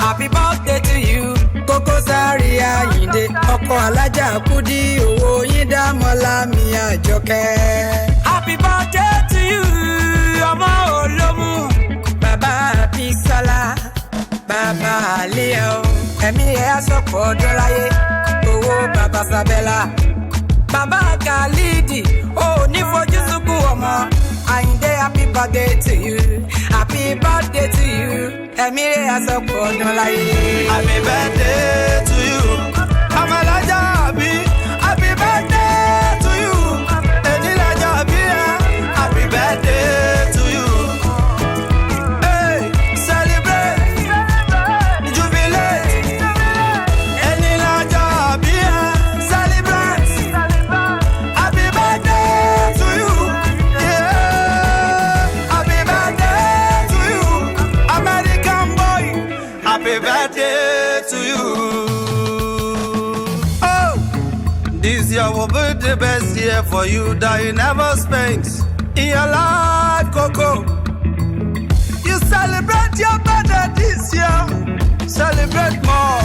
Happy birthday to you, Koko Zaria Ayinde. Ọkọ alájà Kudi owó yín dámọ́lá mi Àjọkẹ́. Happy birthday to you, ọmọ olómù. Bàbá Bísọ́lá, bàbá Àlíyá o. Ẹ̀mí ẹ̀ á sọ̀pọ̀ ọdún láyé. Owó bàbá Sábẹ́lá. Bàbá Khalidi, ó ní fojú sunkún ọmọ. Ayinde, happy birthday to you. Happy birthday to you. Ẹ̀mí rẹ̀ á sọ̀pọ̀ ọdún láyé. Happy birthday to you. Amalaja Abi. Happy birthday to you. Enilaja Abi. Happy birthday to you. Hey, celebrate. Jubilate. Enilaja Abi. Celebrate. Happy birthday to you. Yeah. Happy birthday to you. American boy. Happy birthday to you. Oh, this year will be the best year for you that you never spent in your life, Coco. You celebrate your birthday this year. Celebrate more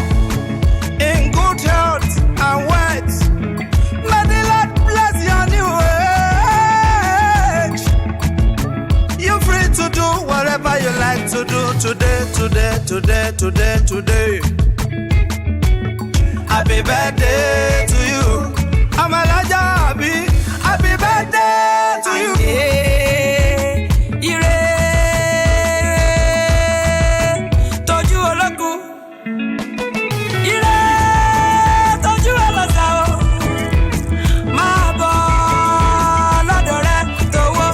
in good health and wealth. May the Lord bless your new age. You're free to do whatever you like to do today. Happy birthday to you. Amalaja Abi. Happy birthday to you. Ire tọ́jú ológun. Ire tọ́jú ọlọ́sà o. Máa bọ̀ lọ́dọ̀ rẹ towó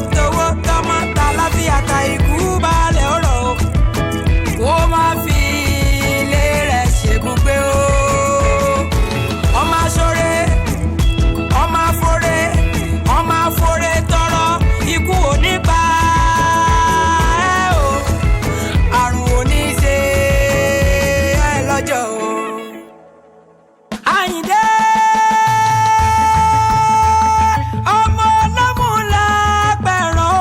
tọmọ tàlàfíà ta ikú balẹ̀ ọ̀rọ̀ o. Kó má fi ilé rẹ̀ ṣèbùgbé o. Ọmọ aṣọ́re, ọmọ afọ́re, ọmọ afọ́re tọrọ ikú ò ní pa ẹ́ o. Àrùn ò ní ṣe ẹ́ lọ́jọ́ o. Àyìndé ọmọ ọlọ́mú lágbẹ̀rán o.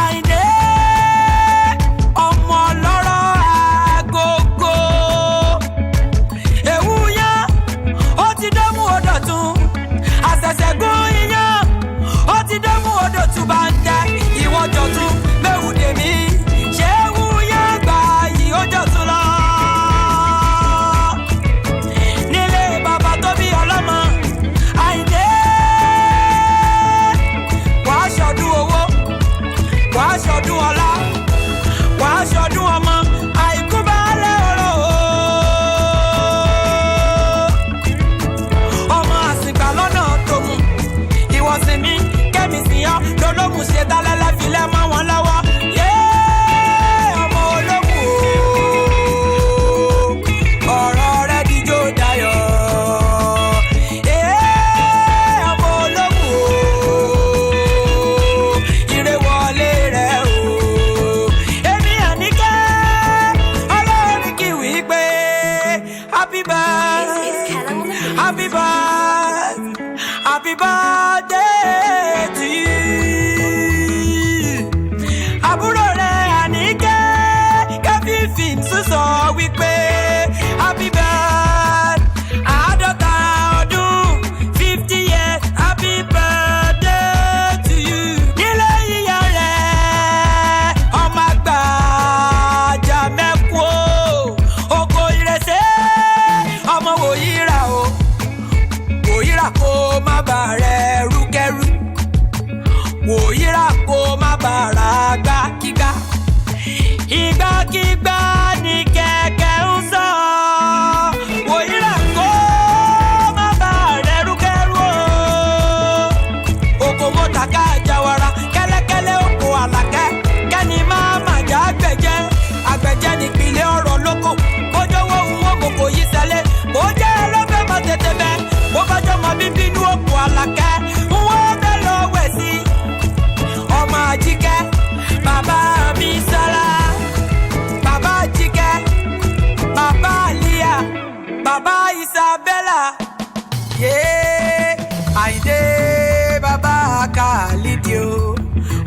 Àyìndé ọmọ ọlọ́rọ̀ agogo. Ewu yan ó ti dẹ́mu odò tún. Àṣẹ̀ṣẹ̀ gún iyán ó ti dẹ́mu odò tún bá ń tẹ. Ìwọ jọ̀tún mẹ́wù dèmí. Ṣé ewu yan gbà yìí ó jọ̀tún lọ? Nílé bàbá tó bí ọlọ́mọ. Àyìndé wàá ṣọdún owó, wàá ṣọdún ọlá, wàá ṣọdún ọmọ. Àìkú baálẹ̀ ọ̀rọ̀ o. Ọmọ àsìgbà lọ́nà tó mú. Ìwọ̀sìn mi kẹ́mi sí ọ́ lọ́lọ́mù ṣe dálẹ́lẹ́ filẹ̀ mọ́ wọn lọ́wọ́. Ọmọ ológun o. Ọ̀rọ̀ rẹ dijó dayọ̀. Ọmọ ológun o. Ire wọlé rẹ o. Èmi Àníkẹ́ ọlọ́run kì í wí pé happy birthday, happy birthday, happy birthday to you. Àbúrò rẹ̀ Àníkẹ́ kẹ́fífì tún sọ wípé happy birthday, àádọ́ta ọdún 50 years, happy birthday to you. Nílé yíyá rẹ̀ ọmọ àgbà ajá mẹ́kú o. Oko ìrẹsẹ̀ ọmọ wòyíra o. Wòyíra kó má bà rẹ̀ rúkẹ́rú. Wòyíra kó má bà rà gbákígbá. Ìgbàkígbà ni kẹ̀kẹ́ ń sọ. Wòyíra kó má bà rẹ̀ rúkẹ́rú o. Oko mọ́ta ká jawara, kẹ́lẹ́kẹ́lẹ́ oko àlàkẹ́. Kẹ́ni máa mà já àgbẹ̀jẹ́. Àgbẹ̀jẹ́ nípìnlẹ̀ ọ̀rọ̀ lóko. Bójówó òun ó kò yí sẹ́lẹ̀. Bó jẹ́ ẹlọ́fẹ́ má tètè bẹ́. Bó bá jọmọ bíbí inú oko àlàkẹ́. Wọ́n bẹ́ lọ wẹ̀ sí. Ọmọ ajé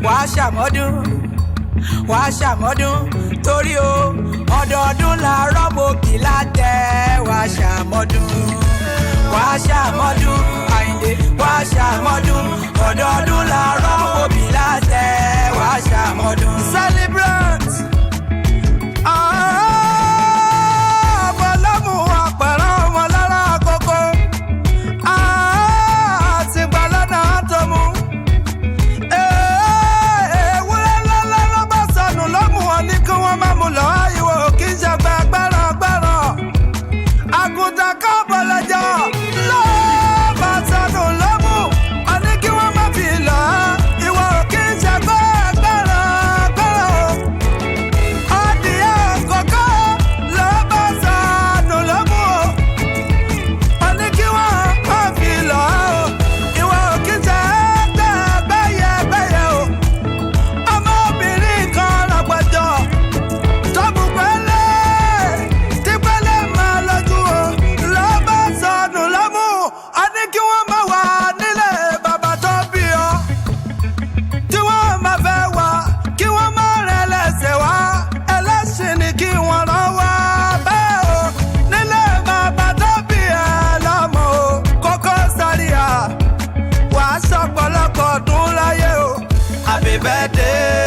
wàá ṣàmọ́dún wàá ṣàmọ́dún torí o ọdọọdún la rọ́bòkì látẹ̀ wàá ṣàmọ́dún Àyìndé wàá ṣàmọ́dún ọdọọdún la rọ́bòkì látẹ̀ wàá ṣàmọ́dún. Celebrate. Bọ́lámù àpẹẹrẹ ọmọ lára àkókò. Àtìgbà lọ́nà àtọ́mú. Ewúrẹ́ lọ́lá ló bá sọnù lọ́mù wọn ní kí wọ́n má mú lọ. Ìwọ kì í ṣe gbẹ́rọ̀. Àgùntàn kan bọ̀lẹ̀jọ́ ló bá sọnù lọ́mù wọn ní kí wọ́n má fi lọ. Ìwọ kì í ṣe gbẹ́rọ̀. Adìyẹ kọ̀ọ̀kan ló bá sọnù lọ́mù wọn ní kí wọ́n má fi lọ. Ìwọ kì í ṣe gbẹ́yẹ o. Ọmọbìnrin kan lọ́gbọ́jọ́ tọ́bù pẹ́lẹ́ tí pẹ́lẹ́ máa lọ́jú o ló bá sọnù lọ́mù wọn ní kí wọ́n má wà nílé bàbá tó bí ọ. Tí wọ́n máa fẹ́ wá kí wọ́n má rẹ̀ lẹ́sẹ̀ wá ẹlẹ́sìn ni kí wọ́n rán wá bẹ́ẹ̀ o nílé bàbá tó bí ẹ lọ́mọ o. Kókó Zaria wàá sọ̀pọ̀lọpọ̀ ọdún láyé o. Happy birthday.